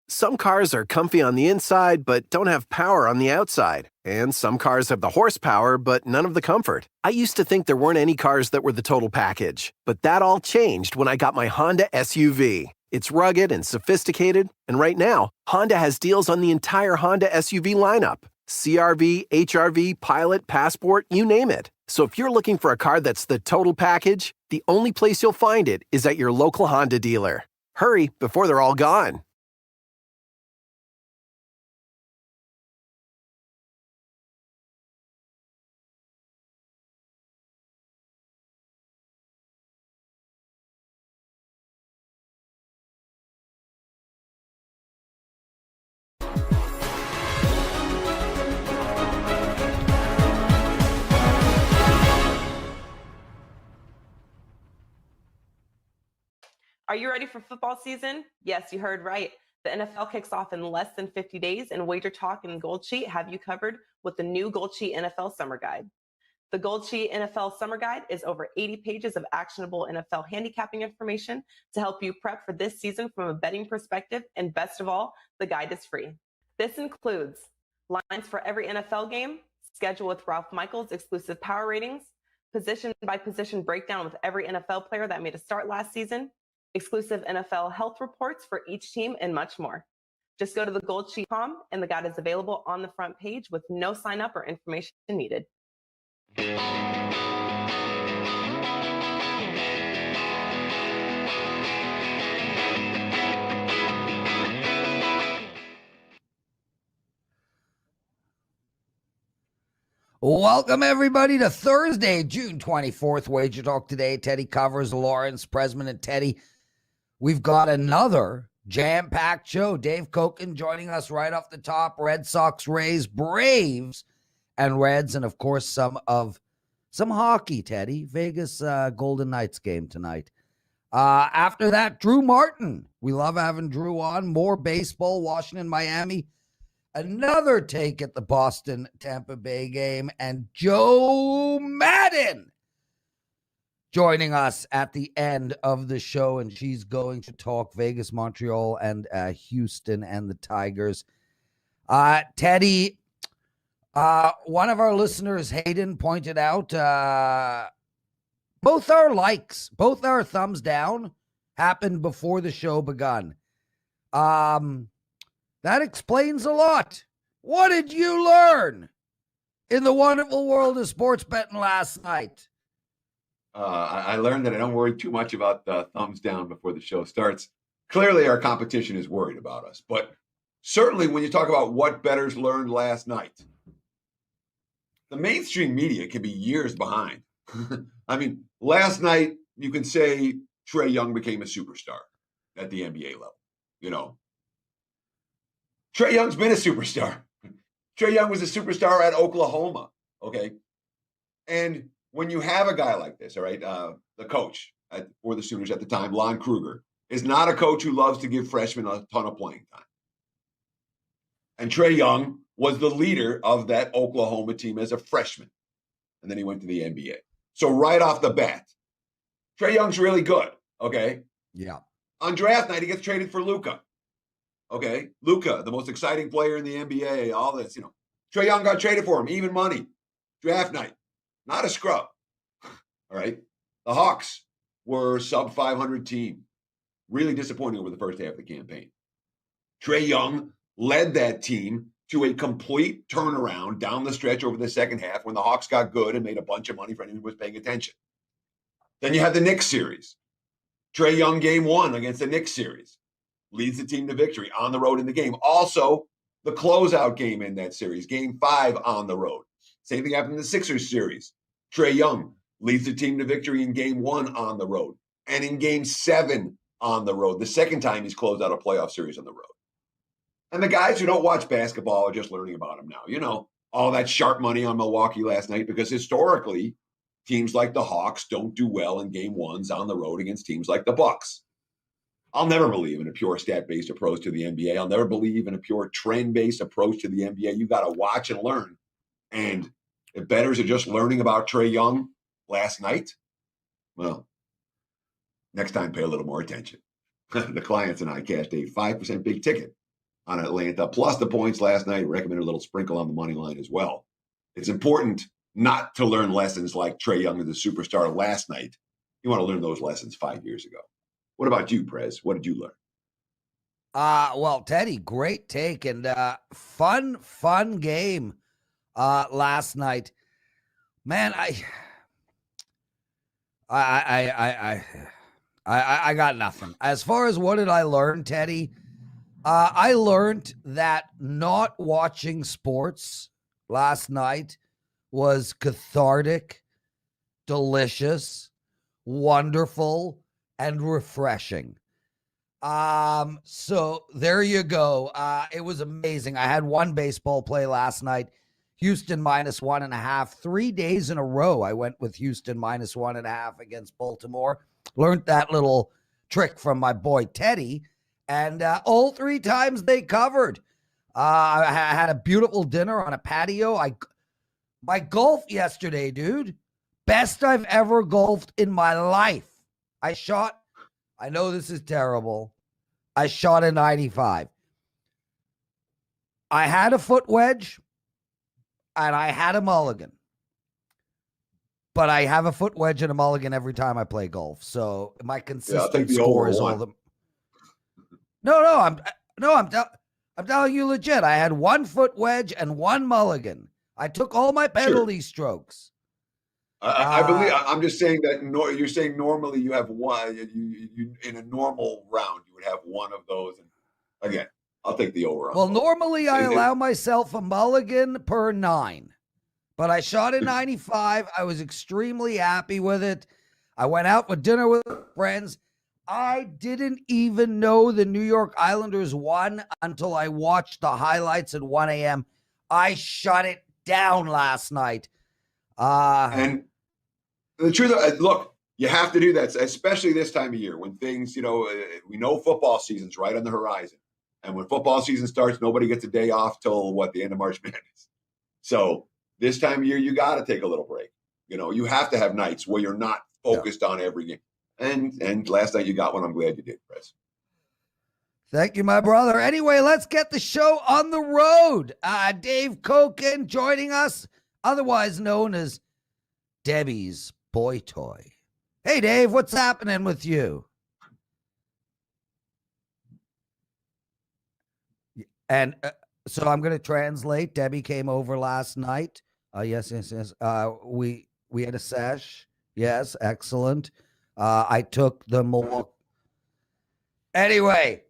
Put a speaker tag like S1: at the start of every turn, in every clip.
S1: Some cars are comfy on the inside but don't have power on the outside. And some cars have the horsepower but none of the comfort. I used to think there weren't any cars that were the total package. But that all changed when I got my Honda SUV. It's rugged and sophisticated, and right now, Honda has deals on the entire Honda SUV lineup. CR-V, HR-V, Pilot, Passport, you name it. So if you're looking for a car that's the total package, the only place you'll find it is at your local Honda dealer. Hurry before they're all gone.
S2: Are you ready for football season? Yes, you heard right. The NFL kicks off in less than 50 days, and Wager Talk and Gold Sheet have you covered with the new Gold Sheet NFL Summer Guide. The Gold Sheet NFL Summer Guide is over 80 pages of actionable NFL handicapping information to help you prep for this season from a betting perspective, and best of all, the guide is free. This includes lines for every NFL game, schedule with Ralph Michaels' exclusive power ratings, position-by-position breakdown with every NFL player that made a start last season, exclusive NFL health reports for each team, and much more. Just go to thegoldsheet.com and the guide is available on the front page with no sign up or information needed.
S3: Welcome, everybody, to Thursday, June 24th, Wager Talk Today. Teddy covers Lawrence, Presman, and Teddy. We've got another jam-packed show. Dave Koken joining us right off the top. Red Sox, Rays, Braves, and Reds, and, of course, some hockey, Teddy. Vegas Golden Knights game tonight. After that, Drew Martin. We love having Drew on. More baseball, Washington, Miami. Another take at the Boston-Tampa Bay game, and Joe Madden joining us at the end of the show, and she's going to talk Vegas, Montreal, and Houston and the Tigers. Teddy, one of our listeners, Hayden, pointed out both our likes, both our thumbs down happened before the show begun. That explains a lot. What did you learn in the wonderful world of sports betting last night?
S4: I learned that I don't worry too much about the thumbs down before the show starts. Clearly, our competition is worried about us. But certainly when you talk about what bettors learned last night, the mainstream media can be years behind. I mean, last night, you can say Trae Young became a superstar at the NBA level. You know, Trae Young's been a superstar. Trae Young was a superstar at Oklahoma, okay? And when you have a guy like this, all right, the coach for the Sooners at the time, Lon Kruger, is not a coach who loves to give freshmen a ton of playing time. And Trae Young was the leader of that Oklahoma team as a freshman. And then he went to the NBA. So right off the bat, Trae Young's really good, okay?
S3: Yeah.
S4: On draft night, he gets traded for Luka. Okay, Luka, the most exciting player in the NBA, all this, Trae Young got traded for him, even money. Draft night, not a scrub. All right, the Hawks were sub 500 team, really disappointing over the first half of the campaign. Trae Young led that team to a complete turnaround down the stretch over the second half when the Hawks got good and made a bunch of money for anyone who was paying attention. Then you have the Knicks series. Trae Young game 1 against the Knicks series. Leads the team to victory on the road in the game. Also, the closeout game in that series, game 5 on the road. Same thing happened in the Sixers series. Trae Young leads the team to victory in game 1 on the road. And in game 7 on the road, the second time he's closed out a playoff series on the road. And the guys who don't watch basketball are just learning about him now. All that sharp money on Milwaukee last night, because historically, teams like the Hawks don't do well in game 1s on the road against teams like the Bucks. I'll never believe in a pure stat-based approach to the NBA. I'll never believe in a pure trend-based approach to the NBA. You got to watch and learn. And if bettors are just learning about Trae Young last night, well, next time pay a little more attention. The clients and I cashed a 5% big ticket on Atlanta, plus the points last night. Recommended a little sprinkle on the money line as well. It's important not to learn lessons like Trae Young is the superstar last night. You want to learn those lessons 5 years ago. What about you, Prez? What did you learn?
S3: Well, Teddy, great take and fun game last night. Man, I got nothing. As far as what did I learn, Teddy? I learned that not watching sports last night was cathartic, delicious, wonderful, and refreshing. So there you go. It was amazing. I had one baseball play last night. Houston -1.5. 3 days in a row, I went with Houston -1.5 against Baltimore. Learned that little trick from my boy Teddy, and all 3 times they covered. I had a beautiful dinner on a patio. My golf yesterday, dude, best I've ever golfed in my life. I know this is terrible. I shot a 95. I had a foot wedge and I had a mulligan. But I have a foot wedge and a mulligan every time I play golf. So my consistent score is all the. I'm telling you legit. I had 1 foot wedge and 1 mulligan. I took all my penalty strokes.
S4: I believe. I'm just saying that you're saying normally you have one. You in a normal round you would have 1 of those. And again, I'll take the over.
S3: Well, normally I allow myself a mulligan per 9, but I shot a 95. I was extremely happy with it. I went out for dinner with friends. I didn't even know the New York Islanders won until I watched the highlights at 1 a.m. I shut it down last night.
S4: And the truth, look, you have to do that, especially this time of year when things, we know football season's right on the horizon. And when football season starts, nobody gets a day off till the end of March Madness. So this time of year, you got to take a little break. You have to have nights where you're not focused on every game. And last night you got one. I'm glad you did, Chris.
S3: Thank you, my brother. Anyway, let's get the show on the road. Dave Koken joining us, otherwise known as Debbie's boy toy. Hey, Dave, what's happening with you? And so I'm going to translate. Debbie came over last night. Yes. We had a sesh. Yes, excellent. I took the more. Anyway,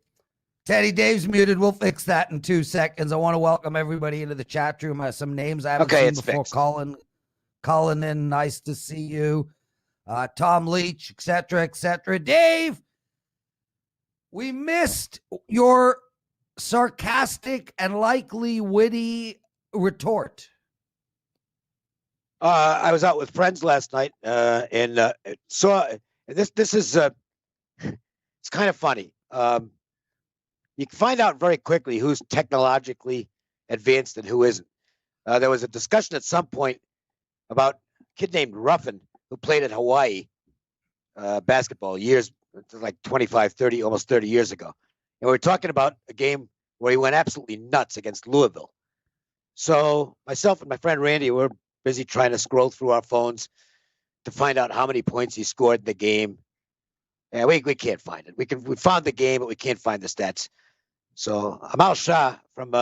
S3: Teddy, Dave's muted. We'll fix that in 2 seconds. I want to welcome everybody into the chat room. Some names I haven't seen before.
S5: Fixed.
S3: Calling in. Nice to see you. Tom Leach, etc. Dave, we missed your sarcastic and likely witty retort.
S5: I was out with friends last night and saw this is it's kind of funny. You can find out very quickly who's technologically advanced and who isn't. There was a discussion at some point about a kid named Ruffin who played at Hawaii basketball years, like 25, 30, almost 30 years ago. And we were talking about a game where he went absolutely nuts against Louisville. So myself and my friend Randy were busy trying to scroll through our phones to find out how many points he scored in the game. And we can't find it. We found the game, but we can't find the stats. So Amal Shah from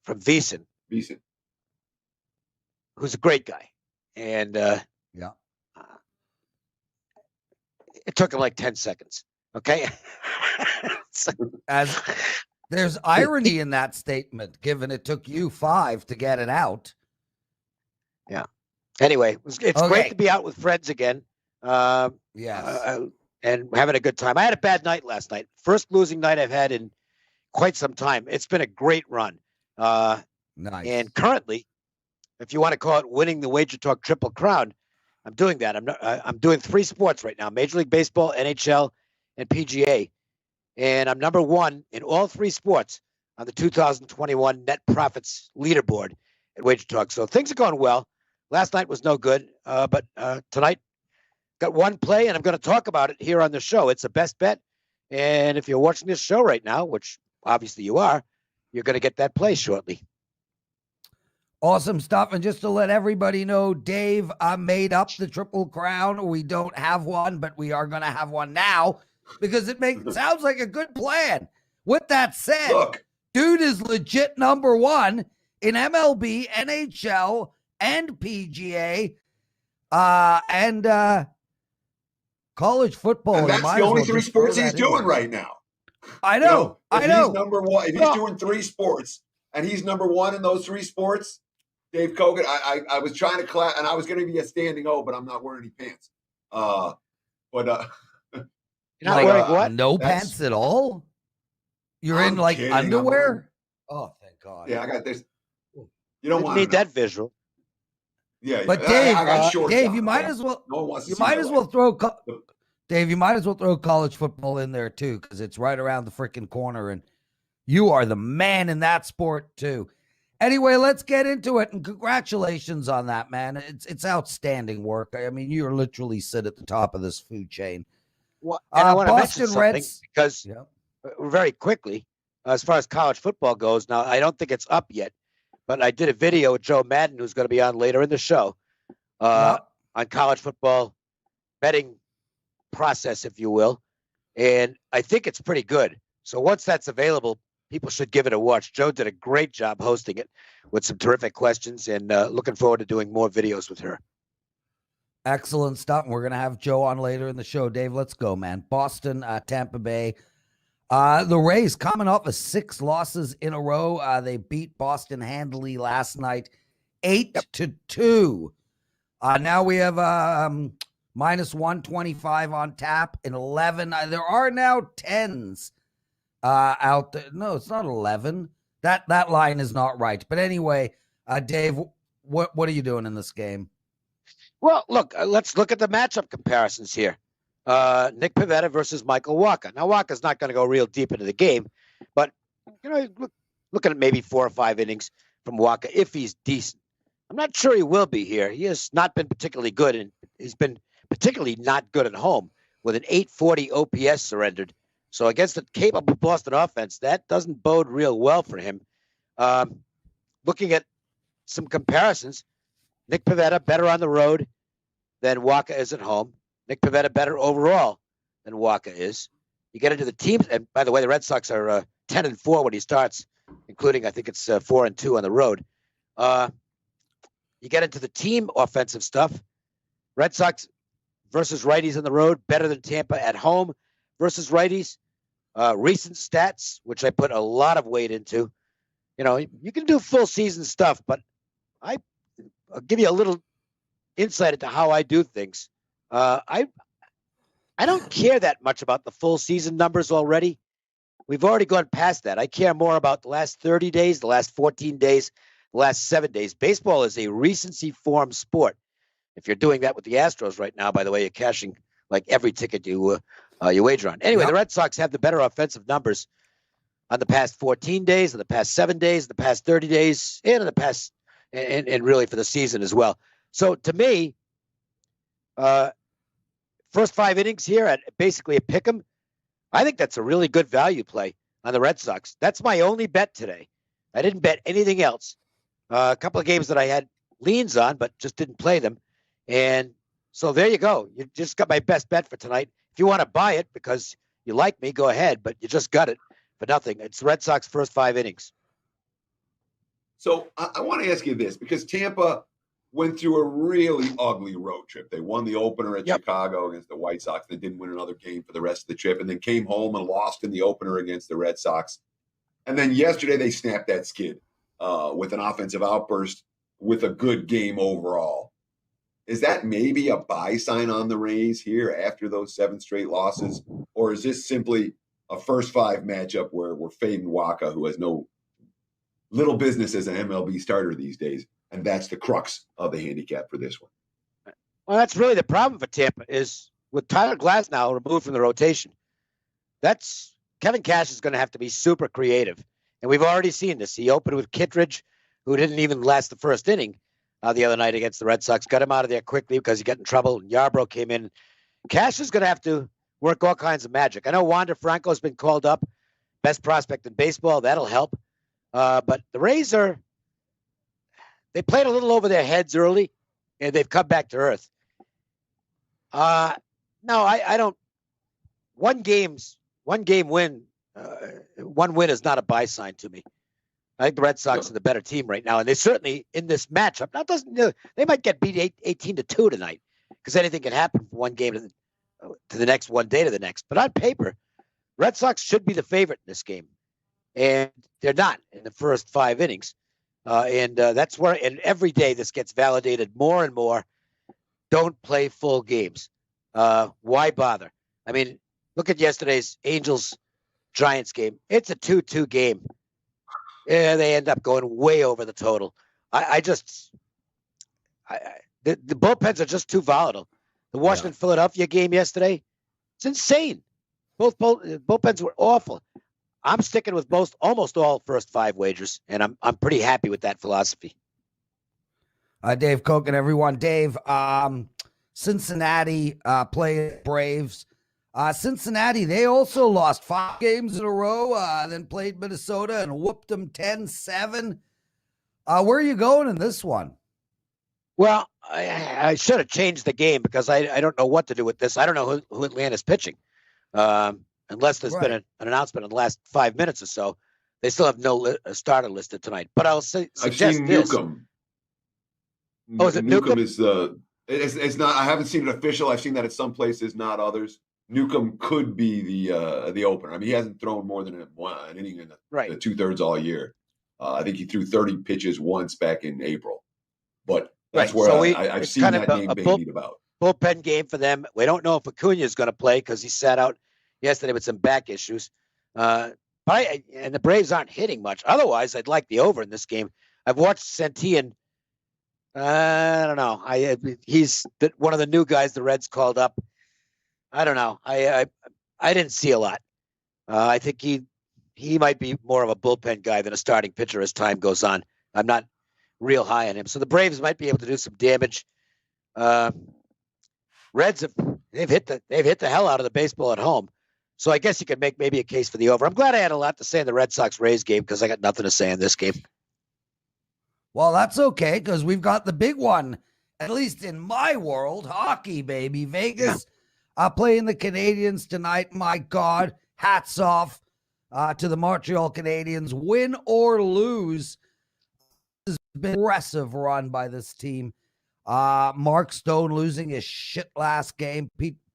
S5: Veasan, who's a great guy, and it took him like 10 seconds. Okay,
S3: As there's irony in that statement, given it took you 5 to get it out.
S5: Yeah. Anyway, it's great to be out with friends again.
S3: Yes.
S5: And having a good time. I had a bad night last night. First losing night I've had in quite some time. It's been a great run.
S3: Nice.
S5: And currently, if you want to call it winning the Wager Talk Triple Crown, I'm doing that. I'm doing 3 sports right now: Major League Baseball, NHL, and PGA. And I'm number 1 in all 3 sports on the 2021 net profits leaderboard at Wager Talk. So things are going well. Last night was no good, but tonight got one play, and I'm going to talk about it here on the show. It's a best bet. And if you're watching this show right now, which obviously you are, you're going to get that play shortly.
S3: Awesome stuff. And just to let everybody know, Dave made up the Triple Crown. We don't have one, but we are going to have one now because it sounds like a good plan. With that said,
S4: Look,
S3: dude is legit number one in MLB, NHL, and PGA, and college football.
S4: and that's the only three sports he's doing right now.
S3: I know.
S4: If he's number one, if he's doing three sports and he's number one in those three sports, Dave Kogan, I was trying to clap, and I was going to be a standing O, but I'm not wearing any pants.
S5: You're not wearing what?
S3: No pants at all? You're in like kidding. Underwear? Oh, thank God.
S4: Yeah, I got this. You don't want
S5: need that visual.
S4: Yeah,
S3: but
S4: Dave,
S3: I got
S4: shorts
S3: Dave,
S4: on,
S3: you might
S4: man.
S3: as well.
S4: No one wants to
S3: you
S4: see
S3: might
S4: my
S3: as
S4: life.
S3: well throw. Dave, you might as well throw college football in there too, because it's right around the freaking corner, and you are the man in that sport too. Anyway, let's get into it, and congratulations on that, man. It's outstanding work. I mean, you literally sit at the top of this food chain.
S5: Well, and I want to mention something
S3: Reds,
S5: because very quickly, as far as college football goes, now I don't think it's up yet, but I did a video with Joe Madden, who's going to be on later in the show, on college football betting process, if you will, and I think it's pretty good. So once that's available, people should give it a watch. Joe did a great job hosting it with some terrific questions, and looking forward to doing more videos with her.
S3: Excellent stuff. And we're going to have Joe on later in the show. Dave, let's go, man. Boston, Tampa Bay. The Rays coming off of 6 losses in a row. They beat Boston handily last night, 8-2. Now we have minus 125 on tap and 11. There are now 10s out there. No, it's not 11. That line is not right. But anyway, Dave, what are you doing in this game?
S5: Well, look, let's look at the matchup comparisons here. Nick Pivetta versus Michael Wacha. Now, Wacha's not going to go real deep into the game, but looking at maybe 4 or 5 innings from Wacha if he's decent. I'm not sure he will be here. He has not been particularly good, and he's been particularly not good at home with an 840 OPS surrendered. So against the capable Boston offense, that doesn't bode real well for him. Looking at some comparisons, Nick Pivetta better on the road than Wacha is at home. Nick Pivetta better overall than Wacha is. You get into the teams, and by the way, the Red Sox are 10-4 when he starts, including I think it's 4-2 on the road. You get into the team offensive stuff. Red Sox versus righties on the road, better than Tampa at home versus righties. Recent stats, which I put a lot of weight into. You know, you can do full season stuff, but I'll give you a little insight into how I do things. I don't care that much about the full season numbers already. We've already gone past that. I care more about the last 30 days, the last 14 days, the last 7 days. Baseball is a recency form sport. If you're doing that with the Astros right now, by the way, you're cashing like every ticket you wager on. Anyway, The Red Sox have the better offensive numbers on the past 14 days, on the past 7 days, the past 30 days, and in the past, and really for the season as well. So to me, first 5 innings here at basically a pick 'em, I think that's a really good value play on the Red Sox. That's my only bet today. I didn't bet anything else. A couple of games that I had leans on, but just didn't play them. And so there you go. You just got my best bet for tonight. If you want to buy it because you like me, go ahead, but you just got it for nothing. It's Red Sox first 5 innings.
S4: So I want to ask you this, because Tampa went through a really ugly road trip. They won the opener at Chicago against the White Sox. They didn't win another game for the rest of the trip, and then came home and lost in the opener against the Red Sox. And then yesterday they snapped that skid with an offensive outburst with a good game overall. Is that maybe a buy sign on the Rays here after those 7 straight losses? Or is this simply a first 5 matchup where we're fading Wacha, who has no little business as an MLB starter these days? And that's the crux of the handicap for this one.
S5: Well, that's really the problem for Tampa is with Tyler Glasnow removed from the rotation. Kevin Cash is going to have to be super creative. And we've already seen this. He opened with Kittredge, who didn't even last the first inning the other night against the Red Sox. Got him out of there quickly because he got in trouble. And Yarbrough came in. Cash is going to have to work all kinds of magic. I know Wander Franco's been called up, best prospect in baseball. That'll help. But the Rays they played a little over their heads early, and they've come back to earth. No, I don't. One game win, one win is not a buy sign to me. I think the Red Sox are the better team right now, and they certainly in this matchup. Now, they might get beat 18-2 tonight because anything can happen from one game to the next, one day to the next. But on paper, Red Sox should be the favorite in this game, and they're not in the first 5 innings. That's where, and every day this gets validated more and more. Don't play full games. Why bother? I mean, look at yesterday's Angels-Giants game. It's a 2-2 game. Yeah, they end up going way over the total. The bullpens are just too volatile. The Washington-Philadelphia game yesterday, it's insane. Both bullpens were awful. I'm sticking with almost all first 5 wagers, and I'm pretty happy with that philosophy.
S3: Dave Koch and everyone. Dave, Cincinnati played Braves. Cincinnati, they also lost 5 games in a row, then played Minnesota and whooped them 10-7. Where are you going in this one?
S5: Well, I should have changed the game because I don't know what to do with this. I don't know who Atlanta's pitching. Unless there's been an announcement in the last 5 minutes or so. They still have no starter listed tonight. But I'll suggest
S4: I've seen
S5: this.
S4: Newcomb.
S5: Oh, is it Newcomb?
S4: Is it's not. I haven't seen it official. I've seen that at some places, not others. Newcomb could be the opener. I mean, he hasn't thrown more than an inning in the 2/3 all year. I think he threw 30 pitches once back in April. But that's where I've seen that name bandied about.
S5: Bullpen game for them. We don't know if Acuna is going to play because he sat out yesterday with some back issues. And the Braves aren't hitting much. Otherwise, I'd like the over in this game. I've watched Santillan. I don't know. He's one of the new guys the Reds called up. I don't know. I didn't see a lot. I think he might be more of a bullpen guy than a starting pitcher as time goes on. I'm not real high on him. So the Braves might be able to do some damage. Reds they've hit the hell out of the baseball at home. So I guess you could make maybe a case for the over. I'm glad I had a lot to say in the Red Sox-Rays game because I got nothing to say in this game.
S3: Well, that's okay because we've got the big one, at least in my world, hockey, baby. Vegas playing the Canadiens tonight. My God, hats off to the Montreal Canadiens. Win or lose, this has been an impressive run by this team. Mark Stone losing his shit last game.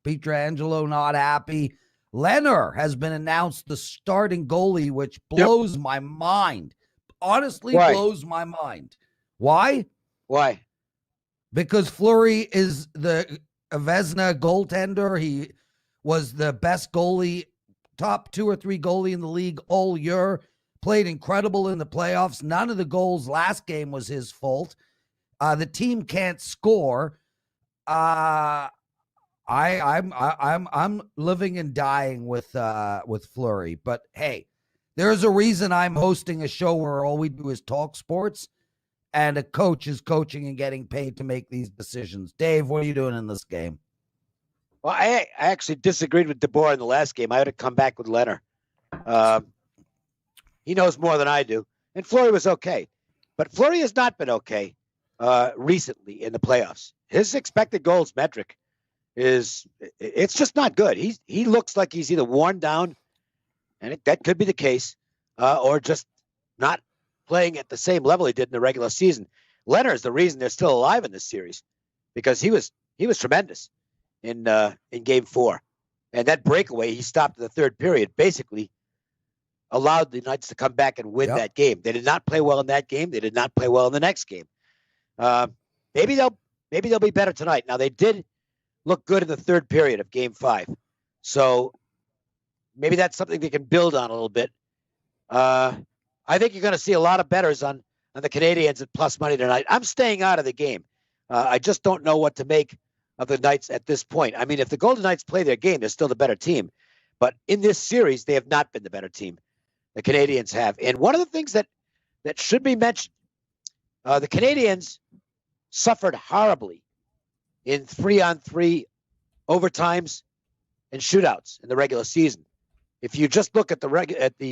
S3: Pietrangelo not happy. Leonard has been announced the starting goalie, which blows my mind. Honestly, blows my mind. Why? Because Fleury is the Vezina goaltender. He was the best goalie, top 2 or 3 goalie in the league all year. Played incredible in the playoffs. None of the goals last game was his fault. The team can't score. I'm living and dying with Fleury. But hey, there's a reason I'm hosting a show where all we do is talk sports, and a coach is coaching and getting paid to make these decisions. Dave, what are you doing in this game?
S5: Well, I actually disagreed with DeBoer in the last game. I had to come back with Leonard. He knows more than I do. And Fleury was okay. But Fleury has not been okay recently in the playoffs. His expected goals metric it's just not good. He looks like he's either worn down, and that could be the case, or just not playing at the same level he did in the regular season. Leonard is the reason they're still alive in this series because he was tremendous in Game 4, and that breakaway he stopped in the 3rd period basically allowed the Knights to come back and win that game. They did not play well in that game. They did not play well in the next game. Maybe they'll be better tonight. Now they did look good in the 3rd period of Game 5, so maybe that's something they can build on a little bit. I think you're going to see a lot of bettors on the Canadiens at plus money tonight. I'm staying out of the game. I just don't know what to make of the Knights at this point. I mean, if the Golden Knights play their game, they're still the better team. But in this series, they have not been the better team. The Canadiens have. And one of the things that should be mentioned, the Canadiens suffered horribly in 3-on-3 overtimes in shootouts in the regular season. If you just look at the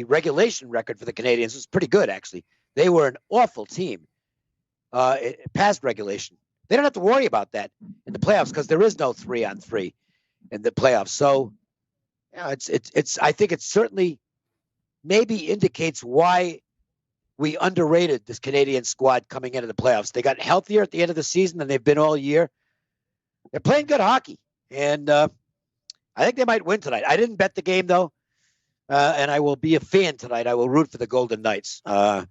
S5: regulation record for the Canadians, it's pretty good, actually. They were an awful team past regulation. They don't have to worry about that in the playoffs because there is no 3-on-3 in the playoffs. So, it's. I think it certainly maybe indicates why we underrated this Canadian squad coming into the playoffs. They got healthier at the end of the season than they've been all year. They're playing good hockey, and I think they might win tonight. I didn't bet the game, though, and I will be a fan tonight. I will root for the Golden Knights. I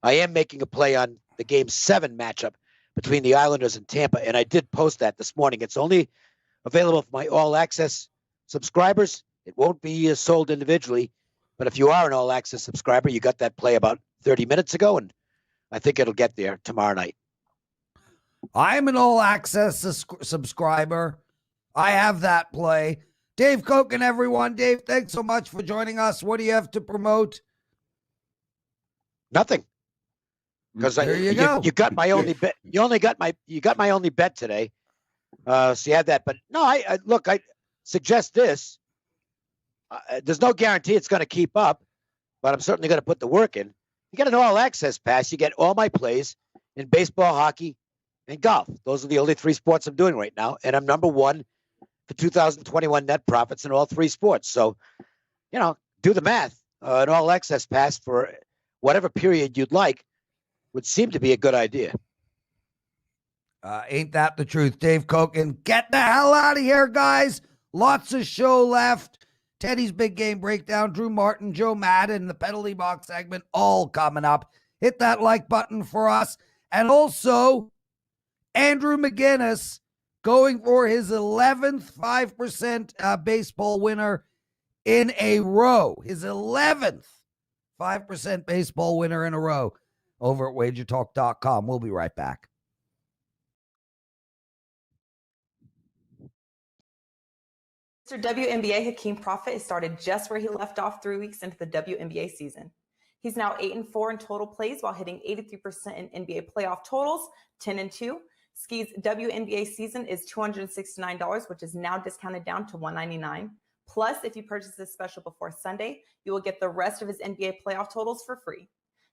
S5: am making a play on the Game 7 matchup between the Islanders and Tampa, and I did post that this morning. It's only available for my all-access subscribers. It won't be sold individually, but if you are an all-access subscriber, you got that play about 30 minutes ago, and I think it'll get there tomorrow night.
S3: I'm an all-access subscriber. I have that play. Dave Koch and everyone. Dave, thanks so much for joining us. What do you have to promote?
S5: Nothing. Because you got my only bet. You got my only bet today. So you had that. But no, I suggest this. There's no guarantee it's going to keep up, but I'm certainly going to put the work in. You get an all-access pass, you get all my plays in baseball, hockey, and golf. Those are the only 3 sports I'm doing right now, and I'm number 1 for 2021 net profits in all 3 sports. So, do the math. An all-access pass for whatever period you'd like would seem to be a good idea.
S3: Ain't that the truth, Dave Koch? And get the hell out of here, guys. Lots of show left. Teddy's Big Game Breakdown, Drew Martin, Joe Madden, the penalty box segment, all coming up. Hit that like button for us. And also, Andrew McGinnis going for his 11th 5% baseball winner in a row. His 11th 5% baseball winner in a row over at wagertalk.com. We'll be right back.
S2: Mr. WNBA Hakeem Prophet has started just where he left off 3 weeks into the WNBA season. He's now 8-4 in total plays while hitting 83% in NBA playoff totals, 10-2. Ski's WNBA season is $269, which is now discounted down to $199. Plus, if you purchase this special before Sunday, you will get the rest of his NBA playoff totals for free.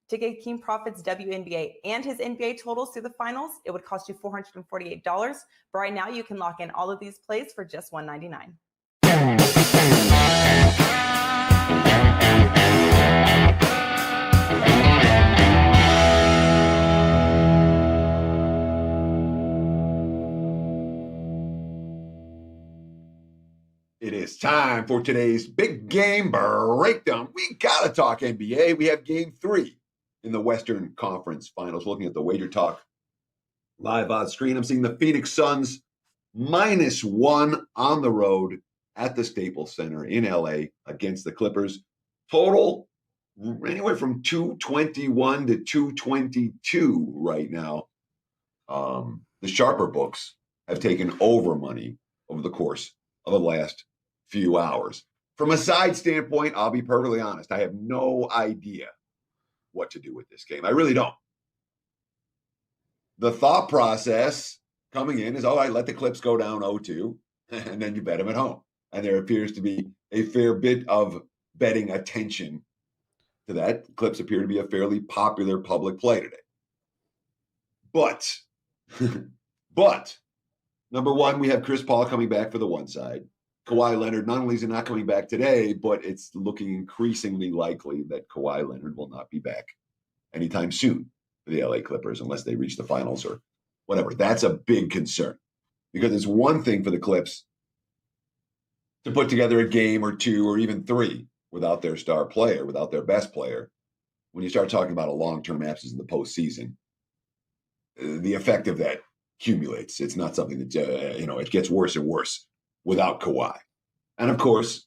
S2: To get Hakeem Prophet's WNBA and his NBA totals through the finals, it would cost you $448. But right now, you can lock in all of these plays for just $199.
S4: It is time for today's Big Game Breakdown. We got to talk NBA. We have Game 3 in the Western Conference Finals. Looking at the Wager Talk live on screen, I'm seeing the Phoenix Suns -1 on the road at the Staples Center in LA against the Clippers. Total anywhere from 221 to 222 right now. The sharper books have taken over money over the course of the last few hours. From a side standpoint, I'll be perfectly honest. I have no idea what to do with this game. I really don't. The thought process coming in is, all right, let the Clips go down 0-2, and then you bet them at home. And there appears to be a fair bit of betting attention to that. Clips appear to be a fairly popular public play today. But number one, we have Chris Paul coming back for the one side. Kawhi Leonard, not only is he not coming back today, but it's looking increasingly likely that Kawhi Leonard will not be back anytime soon for the LA Clippers unless they reach the finals or whatever. That's a big concern because it's one thing for the Clips to put together a game or two or even three without their star player, without their best player. When you start talking about a long-term absence in the postseason, the effect of that accumulates. It's not something that, it gets worse and worse without Kawhi. And of course,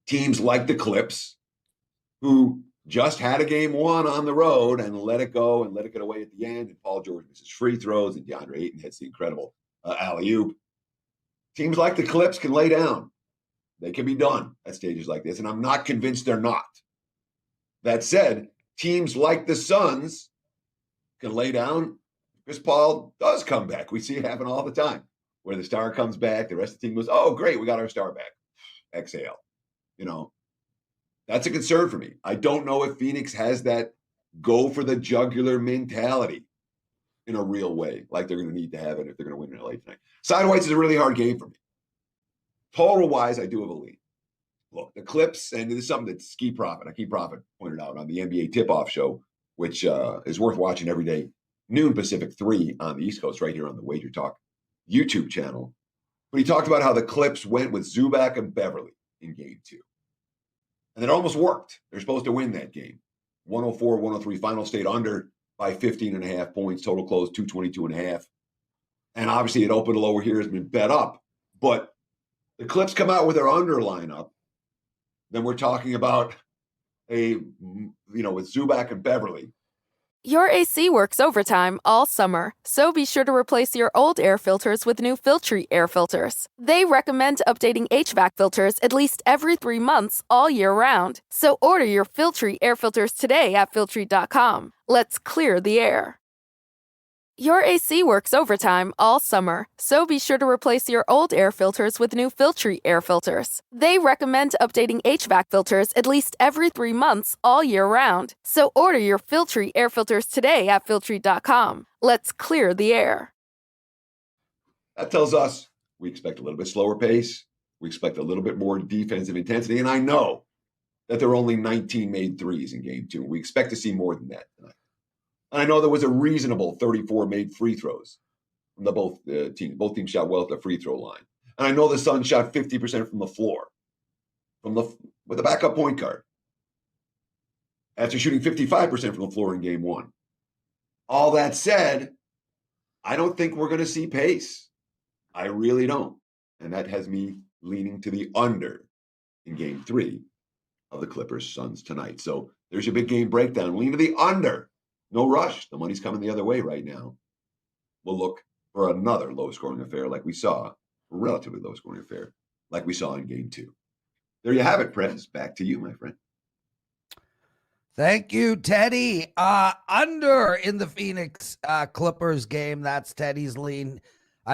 S4: teams like the Clips, who just had a game one on the road and let it go and let it get away at the end, and Paul George misses free throws, and DeAndre Ayton hits the incredible alley-oop. Teams like the Clips can lay down. They can be done at stages like this, and I'm not convinced they're not. That said, teams like the Suns can lay down. Chris Paul does come back. We see it happen all the time, where the star comes back, the rest of the team goes, oh, great, we got our star back. exhale. That's a concern for me. I don't know if Phoenix has that go for the jugular mentality in a real way, like they're going to need to have it if they're going to win in LA tonight. Sidewise is a really hard game for me. Total wise, I do have a lead. Look, the Clips, and this is something that Ski Profit pointed out on the NBA Tip-Off Show, which is worth watching every day, noon Pacific, 3 on the East Coast, right here on the Wager Talk YouTube channel. But he talked about how the Clips went with Zubac and Beverly in game 2. And it almost worked. They're supposed to win that game. 104-103 final, stayed under by 15.5 points. Total close 222.5. And obviously it opened lower here, has been bet up. But the Clips come out with their under lineup. Then we're talking about with Zubac and Beverly.
S6: Your AC works overtime all summer, so be sure to replace your old air filters with new Filtry air filters. They recommend updating HVAC filters at least every 3 months all year round. So order your Filtry air filters today at Filtry.com. Let's clear the air. Your AC works overtime all summer, so be sure to replace your old air filters with new Filtry air filters. They recommend updating HVAC filters at least every 3 months all year round. So order your Filtry air filters today at Filtry.com. Let's clear the air.
S4: That tells us we expect a little bit slower pace. We expect a little bit more defensive intensity. And I know that there are only 19 made threes in game 2. We expect to see more than that tonight. And I know there was a reasonable 34 made free throws from both teams. Both teams shot well at the free throw line. And I know the Suns shot 50% from the floor with a backup point guard after shooting 55% from the floor in game 1. All that said, I don't think we're going to see pace. I really don't. And that has me leaning to the under in game 3 of the Clippers-Suns tonight. So there's your big game breakdown. Lean to the under. No rush. The money's coming the other way right now. We'll look for another low-scoring affair like we saw, a relatively low-scoring affair like we saw in game 2. There you have it, Prez. Back to you, my friend.
S3: Thank you, Teddy. Under in the Phoenix Clippers game. That's Teddy's lean.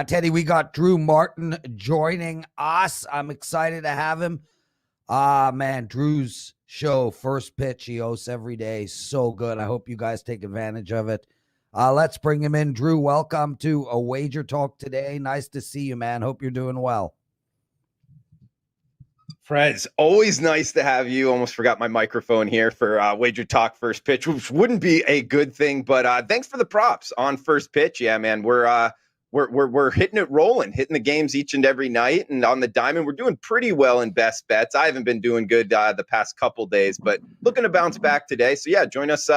S3: Teddy, we got Drew Martin joining us. I'm excited to have him. Man, Drew's show, First Pitch, he hosts every day. So good. I hope you guys take advantage of it. Let's bring him in. Drew, welcome to a Wager Talk today. Nice to see you, man. Hope you're doing well.
S7: Prez, always nice to have you. Almost forgot my microphone here for Wager Talk First Pitch, which wouldn't be a good thing, but thanks for the props on First Pitch. Yeah, man, we're hitting it rolling, hitting the games each and every night, and on the diamond, we're doing pretty well in best bets. I haven't been doing good the past couple days, but looking to bounce back today. So yeah, join us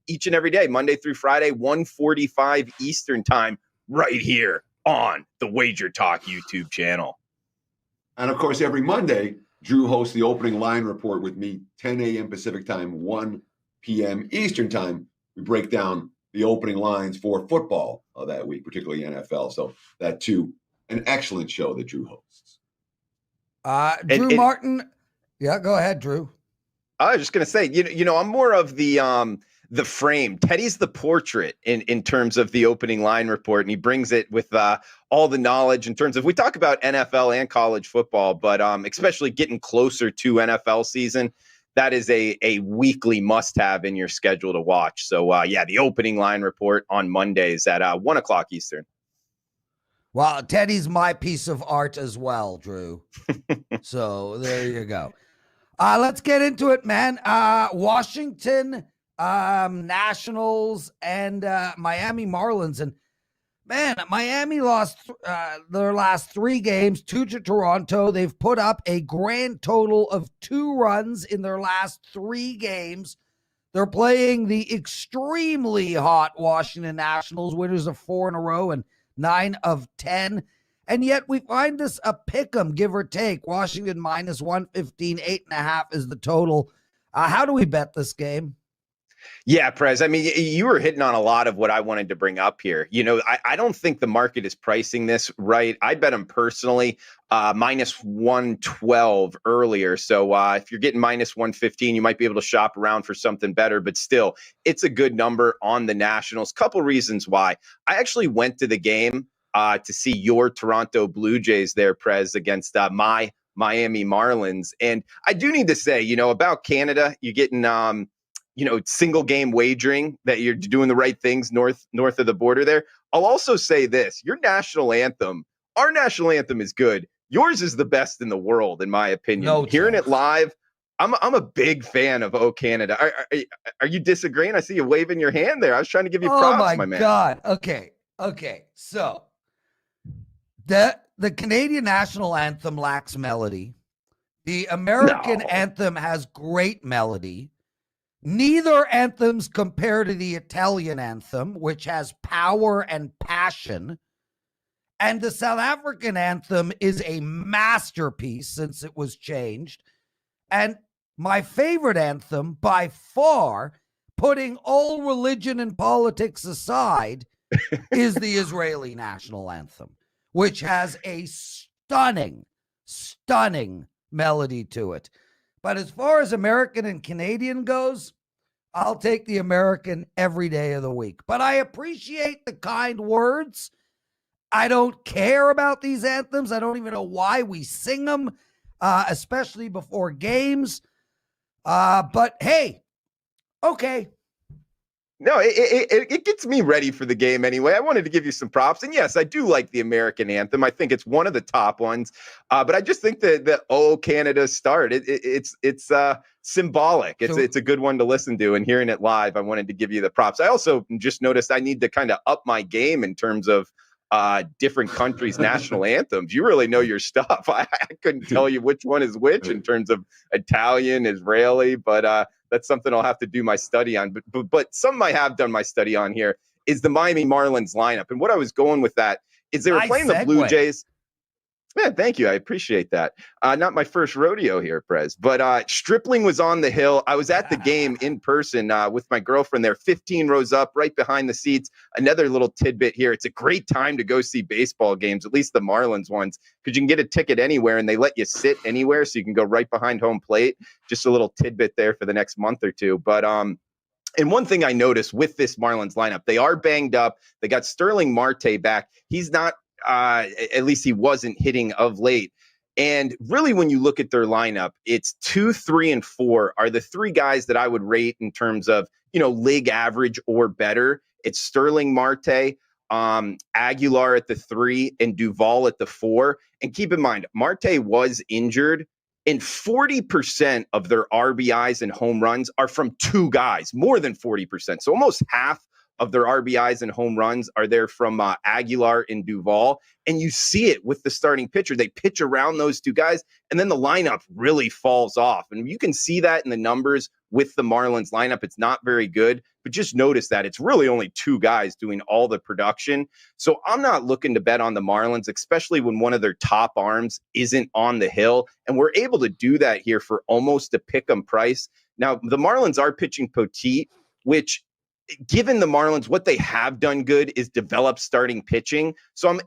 S7: each and every day, Monday through Friday, 1:45 Eastern time, right here on the Wager Talk YouTube channel.
S4: And of course, every Monday, Drew hosts the opening line report with me, 10 a.m. Pacific time, 1 p.m. Eastern time. We break down the opening lines for football that week, particularly NFL. So that too, an excellent show that Drew hosts.
S3: Drew Martin. Yeah, go ahead, Drew.
S7: I was just going to say, I'm more of the frame. Teddy's the portrait in terms of the opening line report, and he brings it with all the knowledge in terms of, we talk about NFL and college football, but especially getting closer to NFL season, that is a weekly must-have in your schedule to watch. So, yeah, the opening line report on Mondays at 1 o'clock Eastern.
S3: Well, Teddy's my piece of art as well, Drew. So there you go. Let's get into it, man. Washington Nationals and Miami Marlins. And, man, Miami lost their last 3 games, 2 to Toronto. They've put up a grand total of 2 runs in their last 3 games. They're playing the extremely hot Washington Nationals, winners of 4 in a row and 9 of 10. And yet we find this a pick'em, give or take. Washington minus 115, 8.5 is the total. How do we bet this game?
S7: Yeah, Prez. I mean, you were hitting on a lot of what I wanted to bring up here. I don't think the market is pricing this right. I bet them personally minus 112 earlier. So if you're getting minus 115, you might be able to shop around for something better. But still, it's a good number on the Nationals. Couple reasons why. I actually went to the game to see your Toronto Blue Jays there, Prez, against my Miami Marlins. And I do need to say, about Canada, you're getting, single game wagering, that you're doing the right things north of the border there. I'll also say this, our national anthem is good. Yours is the best in the world, in my opinion.
S3: No
S7: Hearing
S3: chance.
S7: it live, I'm a big fan of O Canada. Are you disagreeing? I see you waving your hand there. I was trying to give you props, my man.
S3: Oh my God. Okay. So the Canadian national anthem lacks melody. The American anthem has great melody. Neither anthems compare to the Italian anthem, which has power and passion. And the South African anthem is a masterpiece since it was changed. And my favorite anthem, by far, putting all religion and politics aside, is the Israeli national anthem, which has a stunning melody to it. But as far as American and Canadian goes, I'll take the American every day of the week. But I appreciate the kind words. I don't care about these anthems. I don't even know why we sing them, especially before games. But hey, okay.
S7: No, it gets me ready for the game anyway. I wanted to give you some props. And yes, I do like the American anthem. I think it's one of the top ones. But I just think that the "Oh Canada" start, it's symbolic. It's a good one to listen to. And hearing it live, I wanted to give you the props. I also just noticed I need to kind of up my game in terms of different countries' national anthems. You really know your stuff. I couldn't tell you which one is which in terms of Italian, Israeli, but that's something I'll have to do my study on. But something I have done my study on here is the Miami Marlins lineup. And what I was going with that is they were playing the Blue Jays. Man, thank you. I appreciate that. Not my first rodeo here, Prez. But Stripling was on the hill. I was at the game in person with my girlfriend there, 15 rows up, right behind the seats. Another little tidbit here. It's a great time to go see baseball games, at least the Marlins ones, because you can get a ticket anywhere and they let you sit anywhere, so you can go right behind home plate. Just a little tidbit there for the next month or two. But and one thing I noticed with this Marlins lineup, they are banged up. They got Sterling Marte back. He's not at least he wasn't hitting of late. And really, when you look at their lineup, it's 2, 3, and 4 are the three guys that I would rate in terms of, league average or better. It's Sterling Marte, Aguilar at the 3, and Duvall at the 4. And keep in mind, Marte was injured, and 40% of their RBIs and home runs are from two guys, more than 40%. So almost half of their RBIs and home runs are there from Aguilar and Duvall. And you see it with the starting pitcher. They pitch around those two guys, and then the lineup really falls off. And you can see that in the numbers with the Marlins lineup. It's not very good, but just notice that it's really only two guys doing all the production. So I'm not looking to bet on the Marlins, especially when one of their top arms isn't on the hill. And we're able to do that here for almost a pick'em price. Now, the Marlins are pitching Poteet, which, given the Marlins, what they have done good is develop starting pitching. So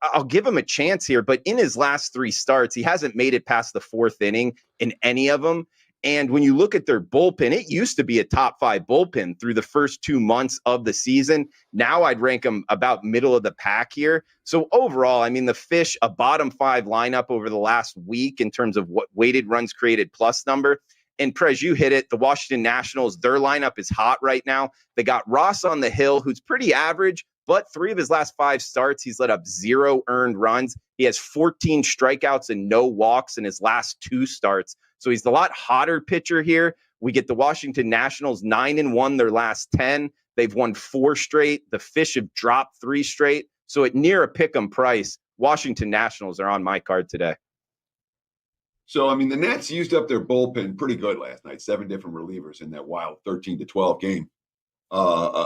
S7: I'll give him a chance here, but in his last 3 starts, he hasn't made it past the 4th inning in any of them. And when you look at their bullpen, it used to be a top 5 bullpen through the first 2 months of the season. Now I'd rank them about middle of the pack here. So overall, I mean, the Fish, a bottom 5 lineup over the last week in terms of what weighted runs created plus number. And Prez, you hit it. The Washington Nationals, their lineup is hot right now. They got Ross on the hill, who's pretty average, but 3 of his last 5 starts, he's let up 0 earned runs. He has 14 strikeouts and no walks in his last 2 starts. So he's the lot hotter pitcher here. We get the Washington Nationals 9-1 their last 10. They've won 4 straight. The Fish have dropped 3 straight. So at near a pick'em price, Washington Nationals are on my card today.
S4: So, I mean, the Nats used up their bullpen pretty good last night. 7 different relievers in that wild 13-12 game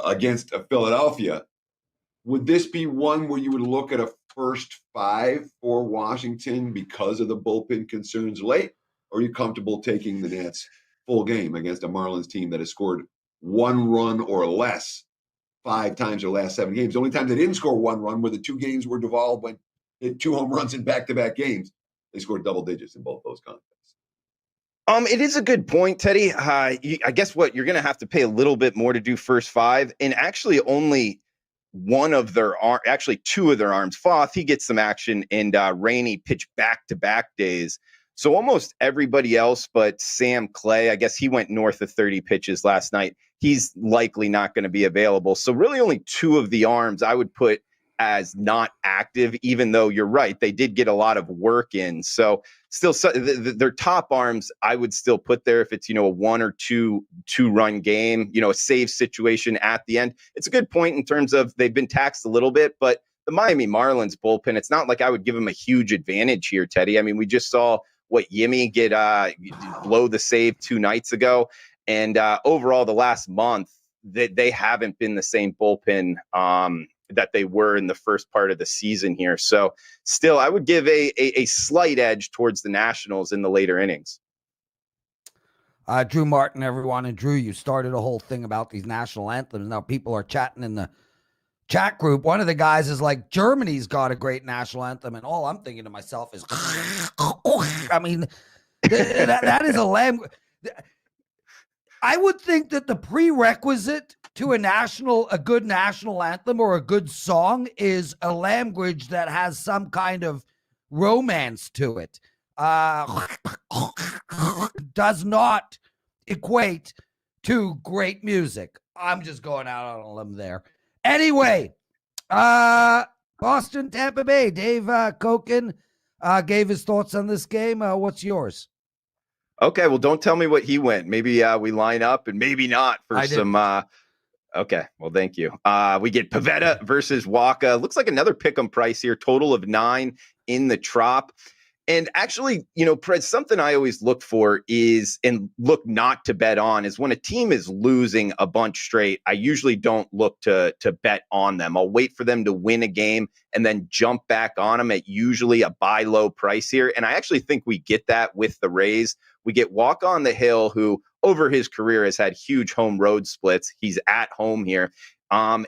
S4: against Philadelphia. Would this be one where you would look at a first 5 for Washington because of the bullpen concerns late? Or are you comfortable taking the Nats full game against a Marlins team that has scored 1 run or less 5 times their last 7 games? The only time they didn't score 1 run were the 2 games where Duvall hit 2 home runs in back-to-back games. They scored double digits in both those contests.
S7: It is a good point, Teddy. I guess what you're going to have to pay a little bit more to do first 5, and actually only 2 of their arms. Foth, he gets some action, and Rainey pitched back-to-back days. So almost everybody else but Sam Clay, I guess he went north of 30 pitches last night. He's likely not going to be available. So really only 2 of the arms I would put as not active, even though you're right, they did get a lot of work in. So still, their top arms, I would still put there if it's, a 1 or 2 run game, a save situation at the end. It's a good point in terms of they've been taxed a little bit, but the Miami Marlins bullpen, it's not like I would give them a huge advantage here, Teddy. I mean, we just saw what Yimmy get blow the save 2 nights ago. And overall, the last month, they haven't been the same bullpen that they were in the first part of the season here. So still, I would give a slight edge towards the Nationals in the later innings.
S3: Drew Martin, everyone. And Drew, you started a whole thing about these national anthems. Now people are chatting in the chat group. One of the guys is like, Germany's got a great national anthem. And all I'm thinking to myself is, I mean, that is a language. I would think that the prerequisite to a good national anthem or a good song is a language that has some kind of romance to it. Does not equate to great music. I'm just going out on a limb there. Anyway, Boston, Tampa Bay. Dave Koken gave his thoughts on this game. What's yours?
S7: Okay, well, don't tell me what he went. Maybe we line up and maybe not for some. Okay, well, thank you. We get Pivetta versus Waka. Looks like another pick'em price here. Total of 9 in the Trop. And actually, Pred, something I always look for is, and look not to bet on, is when a team is losing a bunch straight, I usually don't look to bet on them. I'll wait for them to win a game and then jump back on them at usually a buy low price here. And I actually think we get that with the Rays. We get Walk on the Hill, who over his career has had huge home road splits. He's at home here. And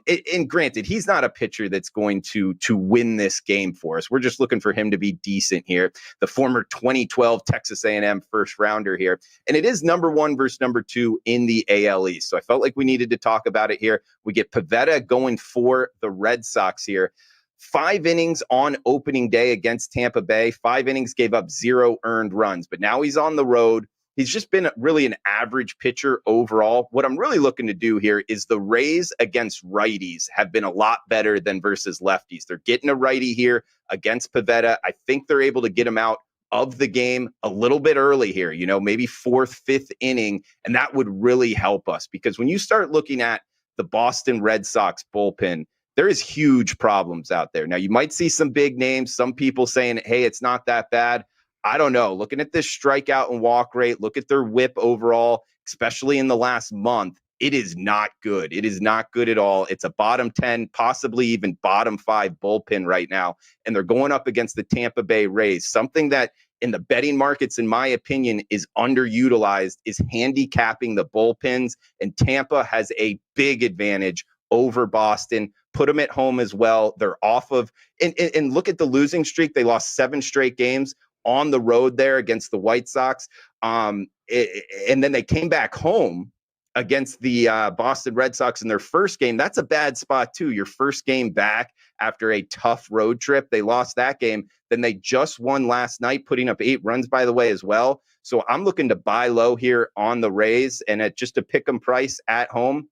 S7: granted, he's not a pitcher that's going to win this game for us. We're just looking for him to be decent here. The former 2012 Texas A&M first rounder here. And it is number 1 versus number 2 in the AL East. So I felt like we needed to talk about it here. We get Pivetta going for the Red Sox here. 5 innings on opening day against Tampa Bay. 5 innings, gave up 0 earned runs. But now he's on the road. He's just been really an average pitcher overall. What I'm really looking to do here is the Rays against righties have been a lot better than versus lefties. They're getting a righty here against Pivetta. I think they're able to get him out of the game a little bit early here, maybe 4th, 5th inning. And that would really help us, because when you start looking at the Boston Red Sox bullpen, there is huge problems out there. Now, you might see some big names, some people saying, hey, it's not that bad. I don't know. Looking at this strikeout and walk rate, look at their whip overall, especially in the last month. It is not good. It is not good at all. It's a bottom 10, possibly even bottom 5 bullpen right now. And they're going up against the Tampa Bay Rays. Something that in the betting markets, in my opinion, is underutilized is handicapping the bullpens. And Tampa has a big advantage over Boston. Put them at home as well. They're off of, and look at the losing streak. They lost 7 straight games on the road there against the White Sox. And then they came back home against the Boston Red Sox in their first game. That's a bad spot too. Your first game back after a tough road trip. They lost that game. Then they just won last night, putting up 8 runs, by the way, as well. So I'm looking to buy low here on the Rays, and at just a pick 'em price at home,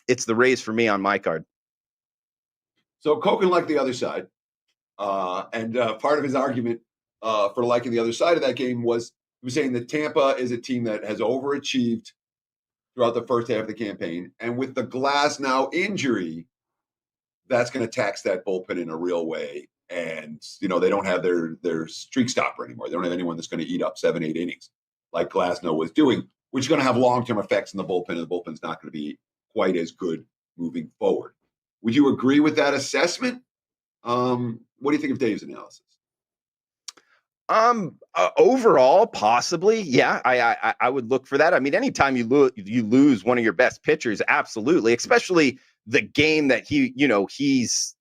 S7: it's the Rays for me on my card.
S4: So Koken liked the other side. And part of his argument for liking the other side of that game was he was saying that Tampa is a team that has overachieved throughout the first half of the campaign. And with the Glasnow injury, that's going to tax that bullpen in a real way. And, they don't have their streak stopper anymore. They don't have anyone that's going to eat up 7, 8 innings like Glasnow was doing, which is going to have long-term effects in the bullpen. And the bullpen's not going to be quite as good moving forward. Would you agree with that assessment? What do you think of Dave's analysis?
S7: Overall, possibly. Yeah, I would look for that. I mean, anytime you lose one of your best pitchers, absolutely, especially the game that he's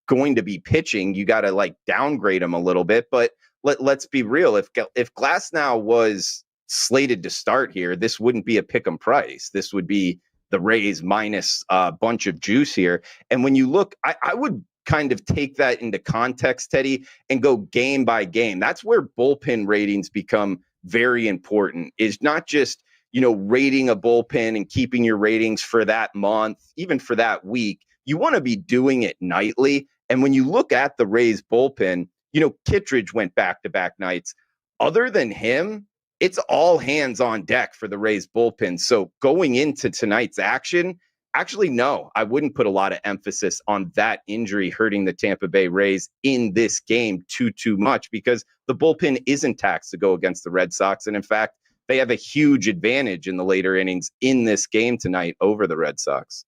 S7: going to be pitching, you got to downgrade him a little bit. But let's be real. If Glasnow was slated to start here, this wouldn't be a pick 'em price. This would be the Rays minus a bunch of juice here. And when you look, I would kind of take that into context, Teddy, and go game by game. That's where bullpen ratings become very important, is not just, rating a bullpen and keeping your ratings for that month, even for that week. You want to be doing it nightly. And when you look at the Rays bullpen, Kittredge went back-to-back nights. Other than him, it's all hands on deck for the Rays bullpen. So going into tonight's action, actually, no, I wouldn't put a lot of emphasis on that injury hurting the Tampa Bay Rays in this game too much, because the bullpen isn't taxed to go against the Red Sox. And in fact, they have a huge advantage in the later innings in this game tonight over the Red Sox.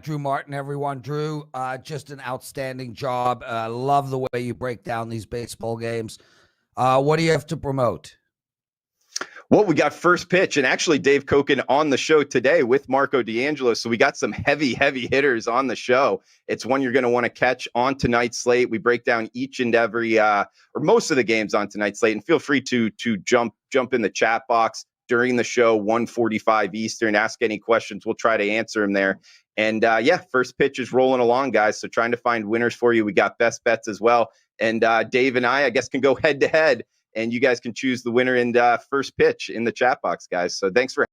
S3: Drew Martin, everyone. Drew, just an outstanding job. Love the way you break down these baseball games. What do you have to promote?
S7: Well, we got First Pitch, and actually Dave Koken on the show today with Marco D'Angelo. So we got some heavy hitters on the show. It's one you're going to want to catch on tonight's slate. We break down each and every, or most of the games on tonight's slate, and feel free to jump in the chat box during the show, 1:45 Eastern. Ask any questions. We'll try to answer them there. And First Pitch is rolling along, guys. So trying to find winners for you. We got best bets as well. And Dave and I guess, can go head to head, and you guys can choose the winner in First Pitch in the chat box, guys. So thanks for